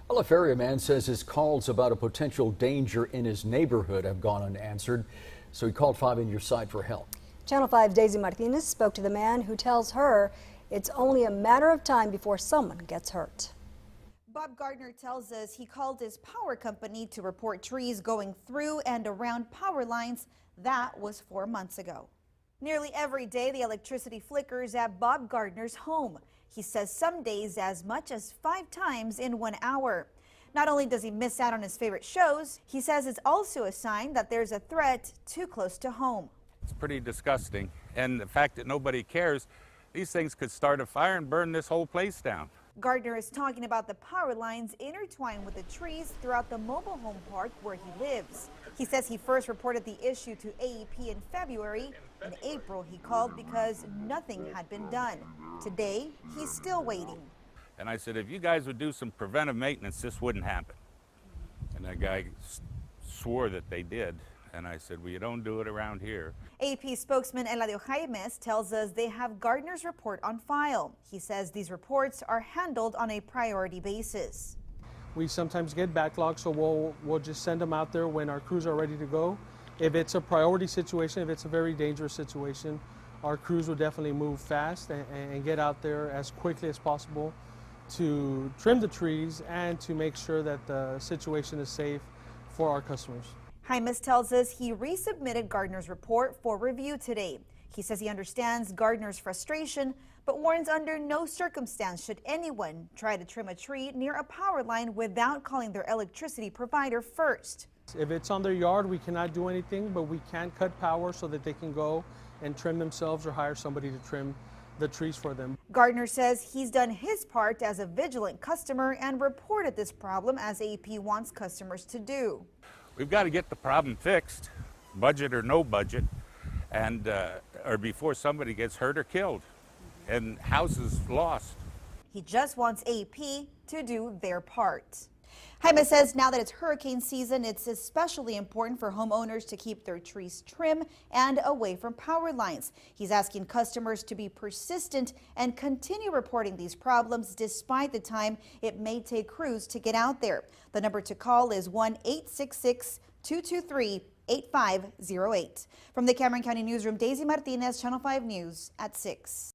Well, a Feria man says his calls about a potential danger in his neighborhood have gone unanswered, so he called 5 in Your Side for help. Channel 5's Daisy Martinez spoke to the man who tells her it's only a matter of time before someone gets hurt. Bob Gardner tells us he called his power company to report trees going through and around power lines. That was 4 months ago. Nearly every day, the electricity flickers at Bob Gardner's home. He says some days as much as 5 times in 1 hour. Not only does he miss out on his favorite shows, he says it's also a sign that there's a threat too close to home. It's pretty disgusting. And the fact that nobody cares, these things could start a fire and burn this whole place down. Gardner is talking about the power lines intertwined with the trees throughout the mobile home park where he lives. He says he first reported the issue to AEP in February. In April, he called because nothing had been done. Today, he's still waiting. And I said, if you guys would do some preventive maintenance, this wouldn't happen. And that guy swore that they did. And I said, well, you don't do it around here. AEP spokesman Eladio Jaimes tells us they have Gardner's report on file. He says these reports are handled on a priority basis. We sometimes get backlogs, so we'll just send them out there when our crews are ready to go. If it's a priority situation, if it's a very dangerous situation, our crews will definitely move fast and get out there as quickly as possible to trim the trees and to make sure that the situation is safe for our customers. Jaimes tells us he resubmitted Gardner's report for review today. He says he understands Gardner's frustration, but warns under no circumstance should anyone try to trim a tree near a power line without calling their electricity provider first. If it's on their yard, we cannot do anything, but we can cut power so that they can go and trim themselves or hire somebody to trim the trees for them. Gardner says he's done his part as a vigilant customer and reported this problem as AEP wants customers to do. We've got to get the problem fixed, budget or no budget, and or before somebody gets hurt or killed and houses lost. He just wants AEP to do their part. Jaime says now that it's hurricane season, it's especially important for homeowners to keep their trees trim and away from power lines. He's asking customers to be persistent and continue reporting these problems despite the time it may take crews to get out there. The number to call is 1-866-223-8508. From the Cameron County Newsroom, Daisy Martinez, Channel 5 News at 6.